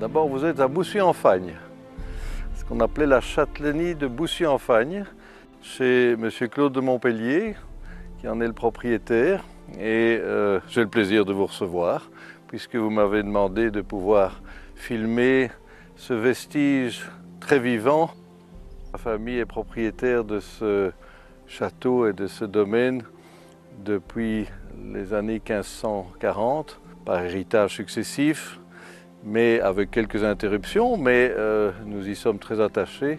D'abord, vous êtes à Boussy-en-Fagne, ce qu'on appelait la châtellenie de Boussy-en-Fagne, chez M. Claude de Montpellier, qui en est le propriétaire. Et j'ai le plaisir de vous recevoir, puisque vous m'avez demandé de pouvoir filmer ce vestige très vivant. Ma famille est propriétaire de ce château et de ce domaine depuis les années 1540, par héritage successif, mais avec quelques interruptions, mais nous y sommes très attachés,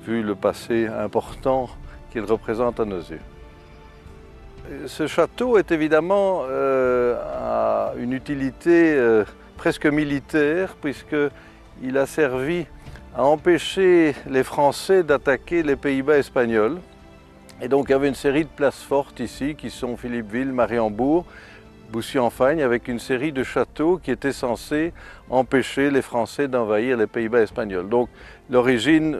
vu le passé important qu'il représente à nos yeux. Ce château est évidemment à une utilité presque militaire, puisqu'il a servi à empêcher les Français d'attaquer les Pays-Bas espagnols. Et donc il y avait une série de places fortes ici, qui sont Philippeville, Mariembourg, Boussy-en-Fagne, avec une série de châteaux qui étaient censés empêcher les Français d'envahir les Pays-Bas espagnols. Donc l'origine,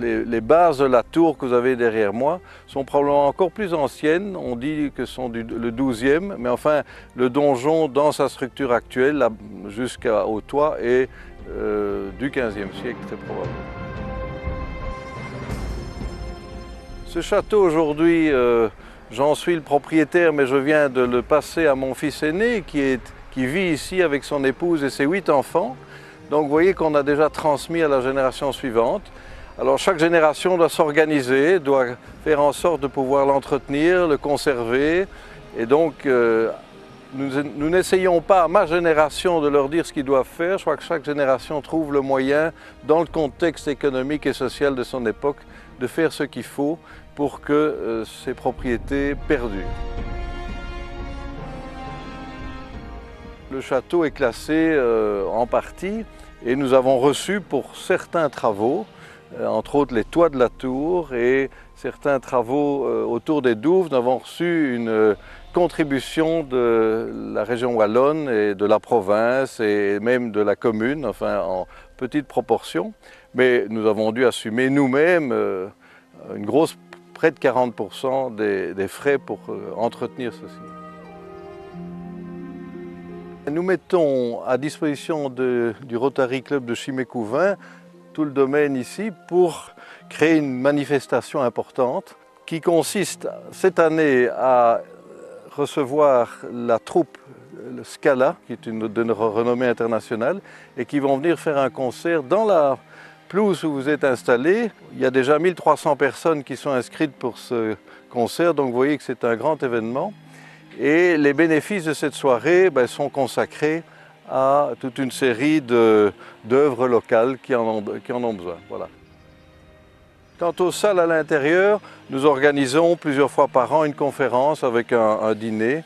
les bases de la tour que vous avez derrière moi sont probablement encore plus anciennes. On dit que sont le 12e, mais enfin le donjon dans sa structure actuelle jusqu'au toit est du 15e siècle très probablement. Ce château aujourd'hui, j'en suis le propriétaire, mais je viens de le passer à mon fils aîné qui vit ici avec son épouse et ses 8 enfants. Donc vous voyez qu'on a déjà transmis à la génération suivante. Alors chaque génération doit s'organiser, doit faire en sorte de pouvoir l'entretenir, le conserver. Et donc nous n'essayons pas à ma génération de leur dire ce qu'ils doivent faire. Je crois que chaque génération trouve le moyen, dans le contexte économique et social de son époque, de faire ce qu'il faut pour que ces propriétés perdurent. Le château est classé en partie et nous avons reçu pour certains travaux, entre autres les toits de la tour et certains travaux autour des douves, nous avons reçu une contribution de la région wallonne et de la province et même de la commune, enfin en petite proportion. Mais nous avons dû assumer nous-mêmes une grosse, près de 40% des frais pour entretenir ceci. Nous mettons à disposition du Rotary Club de Chimécouvin tout le domaine ici pour créer une manifestation importante qui consiste cette année à recevoir la troupe le Scala, qui est une de renommée internationale, et qui vont venir faire un concert dans la pelouse où vous êtes installés. Il y a déjà 1300 personnes qui sont inscrites pour ce concert, donc vous voyez que c'est un grand événement. Et les bénéfices de cette soirée sont consacrés à toute une série d'œuvres locales qui en ont besoin. Voilà. Quant aux salles à l'intérieur, nous organisons plusieurs fois par an une conférence avec un dîner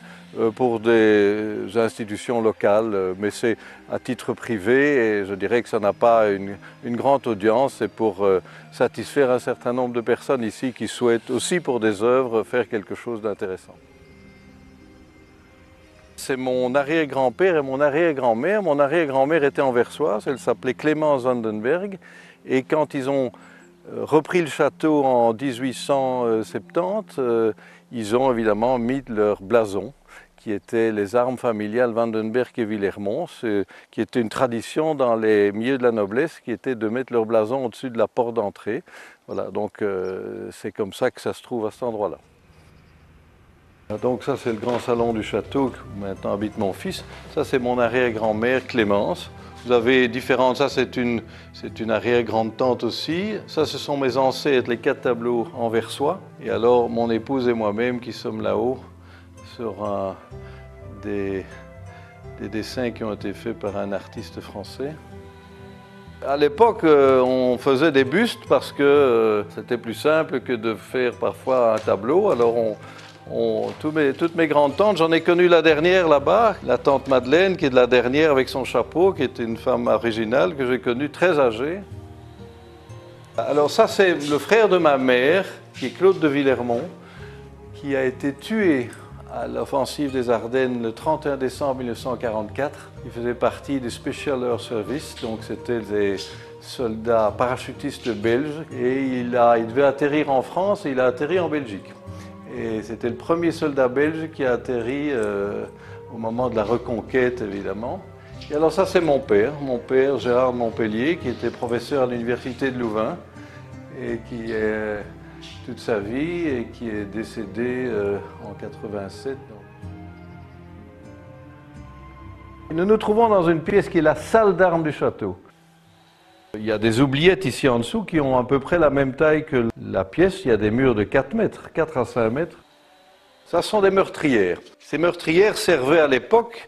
pour des institutions locales, mais c'est à titre privé et je dirais que ça n'a pas une grande audience. C'est pour satisfaire un certain nombre de personnes ici qui souhaitent aussi pour des œuvres faire quelque chose d'intéressant. C'est mon arrière-grand-père et mon arrière-grand-mère. Mon arrière-grand-mère était anversoise, elle s'appelait Clémence Vandenberg et quand ils ont repris le château en 1870, ils ont évidemment mis leur blason, qui étaient les armes familiales Vandenberg et Villermont, qui était une tradition dans les milieux de la noblesse, qui était de mettre leur blason au-dessus de la porte d'entrée. Voilà, donc c'est comme ça que ça se trouve à cet endroit-là. Donc ça c'est le grand salon du château où maintenant habite mon fils. Ça c'est mon arrière-grand-mère Clémence. Vous avez différentes, ça c'est une arrière-grande-tante aussi. Ça ce sont mes ancêtres, les 4 tableaux anversois. Et alors mon épouse et moi-même qui sommes là-haut sur des dessins qui ont été faits par un artiste français. À l'époque, on faisait des bustes parce que c'était plus simple que de faire parfois un tableau. Alors toutes mes grandes-tantes, j'en ai connu la dernière là-bas, la tante Madeleine qui est de la dernière avec son chapeau, qui était une femme originale que j'ai connue très âgée. Alors ça c'est le frère de ma mère, qui est Claude de Villermont, qui a été tué à l'offensive des Ardennes le 31 décembre 1944. Il faisait partie des Special Air Service, donc c'était des soldats parachutistes belges. Et il devait atterrir en France et il a atterri en Belgique. Et c'était le premier soldat belge qui a atterri au moment de la reconquête, évidemment. Et alors ça c'est mon père Gérard de Montpellier, qui était professeur à l'université de Louvain et qui est toute sa vie et qui est décédé en 87. Nous nous trouvons dans une pièce qui est la salle d'armes du château. Il y a des oubliettes ici en dessous qui ont à peu près la même taille que la pièce. Il y a des murs de 4 mètres, 4 à 5 mètres. Ça sont des meurtrières. Ces meurtrières servaient à l'époque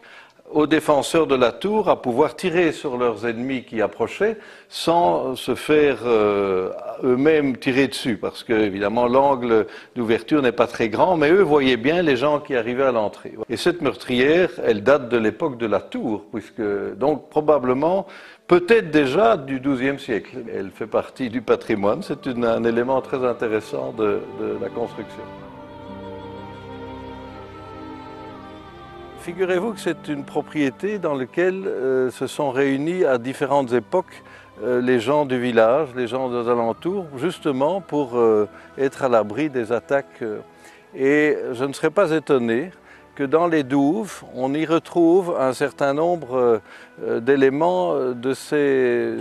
aux défenseurs de la tour à pouvoir tirer sur leurs ennemis qui approchaient sans se faire eux-mêmes tirer dessus, parce que évidemment l'angle d'ouverture n'est pas très grand, mais eux voyaient bien les gens qui arrivaient à l'entrée. Et cette meurtrière, elle date de l'époque de la tour, puisque donc probablement, peut-être déjà du XIIe siècle. Elle fait partie du patrimoine, c'est un élément très intéressant de la construction. Figurez-vous que c'est une propriété dans laquelle se sont réunis à différentes époques les gens du village, les gens des alentours, justement pour être à l'abri des attaques. Et je ne serais pas étonné que dans les douves, on y retrouve un certain nombre d'éléments de ces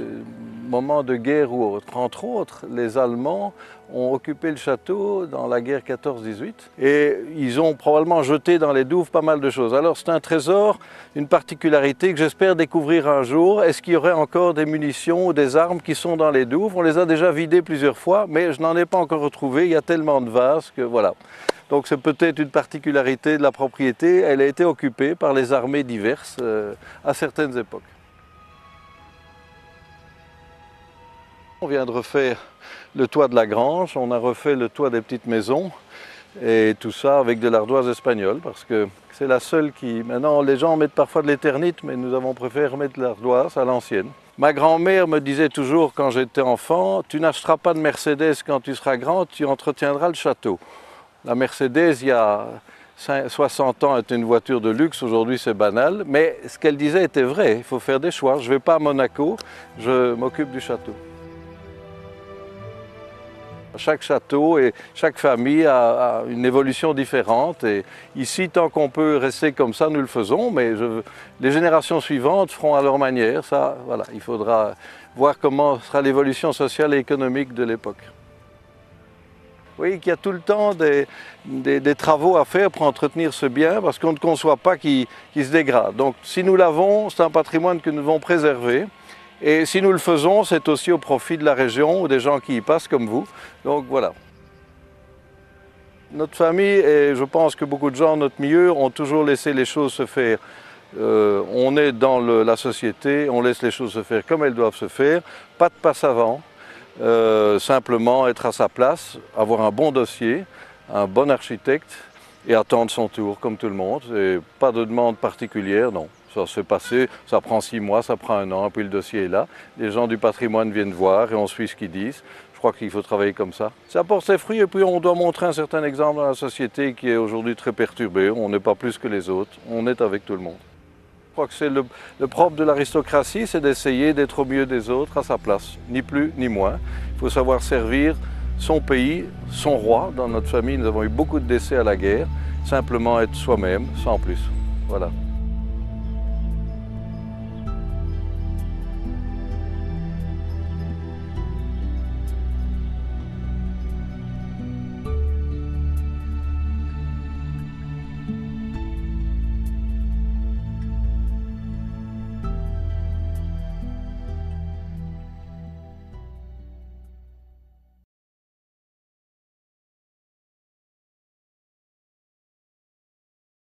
moments de guerre ou autres. Entre autres, les Allemands ont occupé le château dans la guerre 14-18 et ils ont probablement jeté dans les douves pas mal de choses. Alors c'est un trésor, une particularité que j'espère découvrir un jour. Est-ce qu'il y aurait encore des munitions ou des armes qui sont dans les douves? On les a déjà vidées plusieurs fois, mais je n'en ai pas encore retrouvé. Il y a tellement de vases que voilà. Donc c'est peut-être une particularité de la propriété. Elle a été occupée par les armées diverses à certaines époques. On vient de refaire le toit de la grange, on a refait le toit des petites maisons et tout ça avec de l'ardoise espagnole parce que c'est la seule qui... Maintenant les gens mettent parfois de l'éternite, mais nous avons préféré mettre de l'ardoise à l'ancienne. Ma grand-mère me disait toujours quand j'étais enfant, tu n'achèteras pas de Mercedes quand tu seras grand, tu entretiendras le château. La Mercedes, il y a 60 ans, était une voiture de luxe, aujourd'hui c'est banal, mais ce qu'elle disait était vrai, il faut faire des choix. Je ne vais pas à Monaco, je m'occupe du château. Chaque château et chaque famille a une évolution différente et ici, tant qu'on peut rester comme ça, nous le faisons, mais les générations suivantes feront à leur manière. Ça, voilà, il faudra voir comment sera l'évolution sociale et économique de l'époque. Vous voyez qu'il y a tout le temps des travaux à faire pour entretenir ce bien parce qu'on ne conçoit pas qu'il se dégrade. Donc si nous l'avons, c'est un patrimoine que nous devons préserver. Et si nous le faisons, c'est aussi au profit de la région ou des gens qui y passent comme vous. Donc voilà. Notre famille, et je pense que beaucoup de gens dans notre milieu, ont toujours laissé les choses se faire. On est dans la société, on laisse les choses se faire comme elles doivent se faire. Pas de passe avant, simplement être à sa place, avoir un bon dossier, un bon architecte et attendre son tour comme tout le monde. Et pas de demande particulière, non. Ça s'est passé, ça prend 6 mois, ça prend 1 an, puis le dossier est là. Les gens du patrimoine viennent voir et on suit ce qu'ils disent. Je crois qu'il faut travailler comme ça. Ça porte ses fruits et puis on doit montrer un certain exemple dans la société qui est aujourd'hui très perturbée. On n'est pas plus que les autres, on est avec tout le monde. Je crois que c'est le propre de l'aristocratie, c'est d'essayer d'être au mieux des autres à sa place, ni plus ni moins. Il faut savoir servir son pays, son roi. Dans notre famille, nous avons eu beaucoup de décès à la guerre. Simplement être soi-même, sans plus. Voilà.